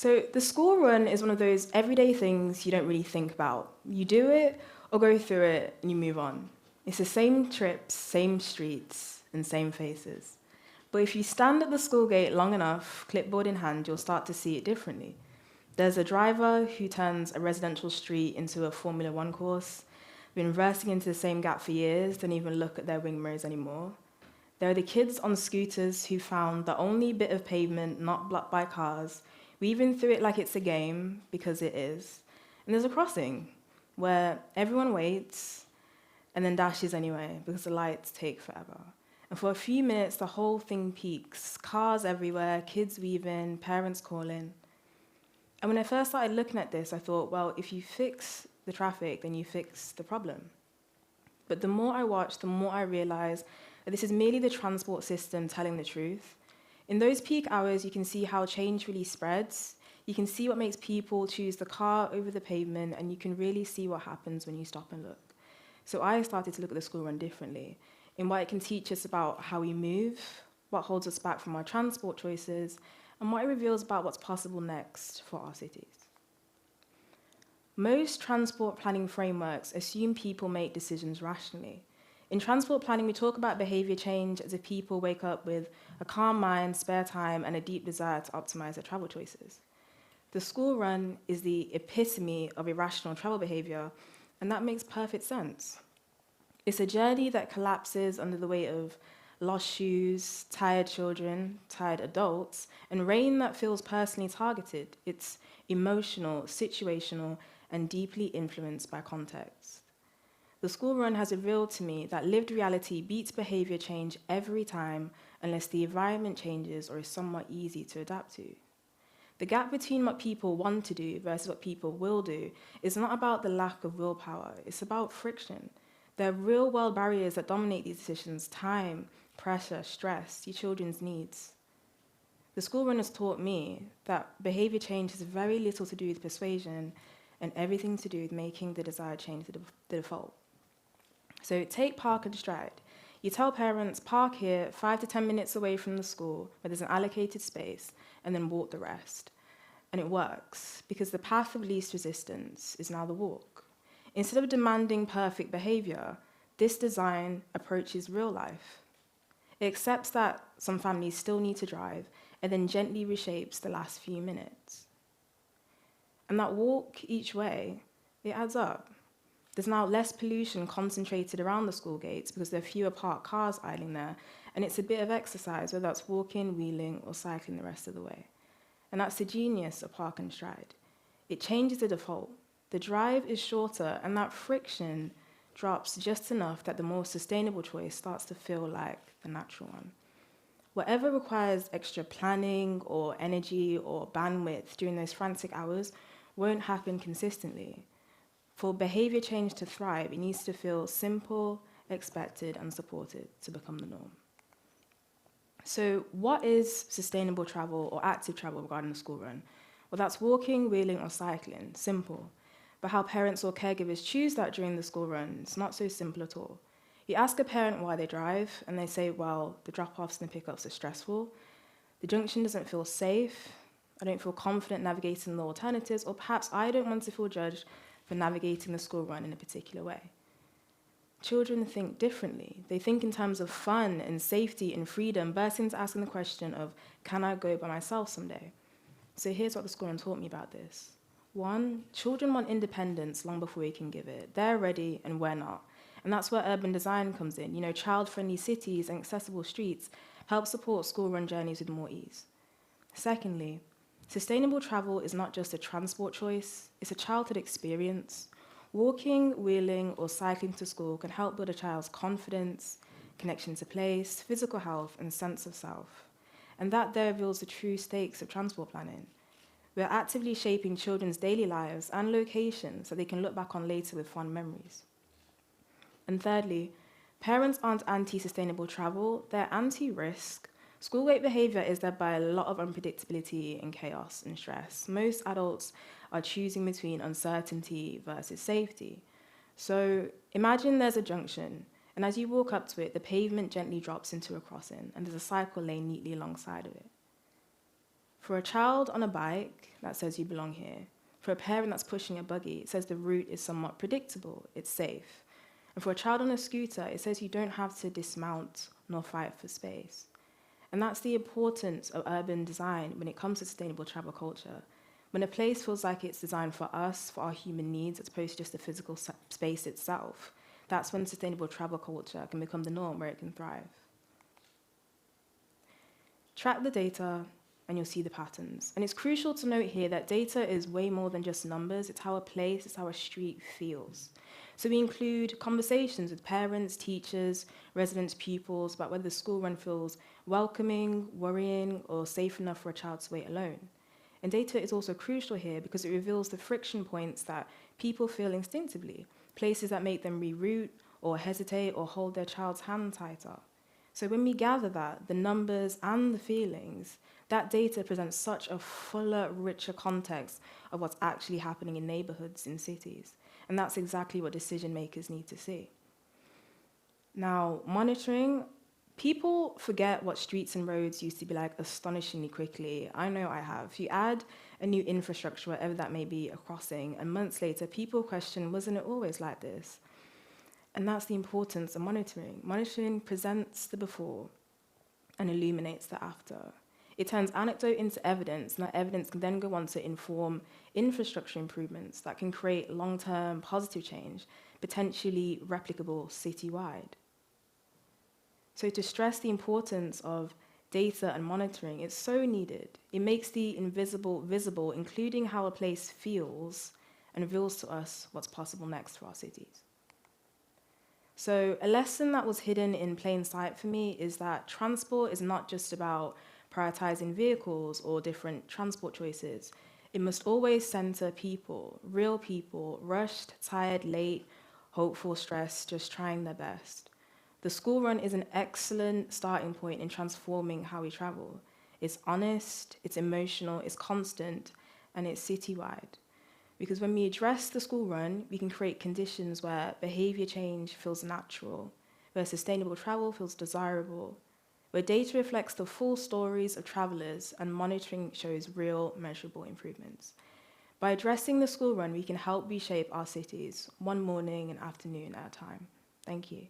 So the school run is one of those everyday things you don't really think about. You do it or go through it and you move on. It's the same trips, same streets, and same faces. But if you stand at the school gate long enough, clipboard in hand, you'll start to see it differently. There's a driver who turns a residential street into a Formula One course, been reversing into the same gap for years, don't even look at their wing mirrors anymore. There are the kids on scooters who found the only bit of pavement not blocked by cars, weaving through it like it's a game, because it is. And there's a crossing where everyone waits and then dashes anyway, because the lights take forever. And for a few minutes, the whole thing peaks. Cars everywhere, kids weaving, parents calling. And when I first started looking at this, I thought, well, if you fix the traffic, then you fix the problem. But the more I watched, the more I realized that this is merely the transport system telling the truth. In those peak hours, you can see how change really spreads. You can see what makes people choose the car over the pavement, and you can really see what happens when you stop and look. So I started to look at the school run differently, in what it can teach us about how we move, what holds us back from our transport choices, and what it reveals about what's possible next for our cities. Most transport planning frameworks assume people make decisions rationally. In transport planning, we talk about behavior change as if people wake up with a calm mind, spare time, and a deep desire to optimize their travel choices. The school run is the epitome of irrational travel behavior, and that makes perfect sense. It's a journey that collapses under the weight of lost shoes, tired children, tired adults, and rain that feels personally targeted. It's emotional, situational, and deeply influenced by context. The school run has revealed to me that lived reality beats behavior change every time unless the environment changes or is somewhat easy to adapt to. The gap between what people want to do versus what people will do is not about the lack of willpower, it's about friction. There are real-world barriers that dominate these decisions: time, pressure, stress, your children's needs. The school run has taught me that behavior change has very little to do with persuasion and everything to do with making the desired change the default. So take park and stride. You tell parents, park here 5 to 10 minutes away from the school where there's an allocated space, and then walk the rest. And it works, because the path of least resistance is now the walk. Instead of demanding perfect behavior, this design approaches real life. It accepts that some families still need to drive, and then gently reshapes the last few minutes. And that walk each way, it adds up. There's now less pollution concentrated around the school gates because there are fewer parked cars idling there, and it's a bit of exercise, whether that's walking, wheeling, or cycling the rest of the way. And that's the genius of park and stride. It changes the default. The drive is shorter, and that friction drops just enough that the more sustainable choice starts to feel like the natural one. Whatever requires extra planning or energy or bandwidth during those frantic hours won't happen consistently. For behavior change to thrive, it needs to feel simple, expected, and supported to become the norm. So what is sustainable travel or active travel regarding the school run? Well, that's walking, wheeling, or cycling. Simple. But how parents or caregivers choose that during the school run, it's not so simple at all. You ask a parent why they drive, and they say, well, the drop-offs and the pickups are stressful, the junction doesn't feel safe, I don't feel confident navigating the alternatives, or perhaps I don't want to feel judged for navigating the school run in a particular way. Children think differently. They think in terms of fun and safety and freedom, burst into asking the question of, can I go by myself someday? So here's what the school run taught me about this. 1, children want independence long before we can give it. They're ready and we're not. And that's where urban design comes in. Child-friendly cities and accessible streets help support school run journeys with more ease. Secondly, sustainable travel is not just a transport choice, it's a childhood experience. Walking, wheeling, or cycling to school can help build a child's confidence, connection to place, physical health, and sense of self. And that there reveals the true stakes of transport planning. We're actively shaping children's daily lives and locations so they can look back on later with fond memories. And thirdly, parents aren't anti-sustainable travel, they're anti-risk. School-gate behavior is led by a lot of unpredictability and chaos and stress. Most adults are choosing between uncertainty versus safety. So imagine there's a junction, and as you walk up to it, the pavement gently drops into a crossing, and there's a cycle lane neatly alongside of it. For a child on a bike, that says you belong here. For a parent that's pushing a buggy, it says the route is somewhat predictable, it's safe. And for a child on a scooter, it says you don't have to dismount nor fight for space. And that's the importance of urban design when it comes to sustainable travel culture. When a place feels like it's designed for us, for our human needs, as opposed to just the physical space itself, that's when sustainable travel culture can become the norm where it can thrive. Track the data, and you'll see the patterns. And it's crucial to note here that data is way more than just numbers. It's how a place, it's how a street feels. So we include conversations with parents, teachers, residents, pupils about whether the school run feels welcoming, worrying, or safe enough for a child to wait alone. And data is also crucial here because it reveals the friction points that people feel instinctively, places that make them reroute or hesitate or hold their child's hand tighter. So when we gather that, the numbers and the feelings, that data presents such a fuller, richer context of what's actually happening in neighborhoods, in cities. And that's exactly what decision makers need to see. Now, monitoring, people forget what streets and roads used to be like astonishingly quickly. I know I have. You add a new infrastructure, whatever that may be, a crossing, and months later, people question, wasn't it always like this? And that's the importance of monitoring. Monitoring presents the before and illuminates the after. It turns anecdote into evidence, and that evidence can then go on to inform infrastructure improvements that can create long-term positive change, potentially replicable citywide. So to stress the importance of data and monitoring, it's so needed. It makes the invisible visible, including how a place feels, and reveals to us what's possible next for our cities. So a lesson that was hidden in plain sight for me is that transport is not just about prioritizing vehicles or different transport choices. It must always center people, real people, rushed, tired, late, hopeful, stressed, just trying their best. The school run is an excellent starting point in transforming how we travel. It's honest, it's emotional, it's constant, and it's citywide. Because when we address the school run, we can create conditions where behavior change feels natural, where sustainable travel feels desirable, where data reflects the full stories of travelers and monitoring shows real, measurable improvements. By addressing the school run, we can help reshape our cities, one morning and afternoon at a time. Thank you.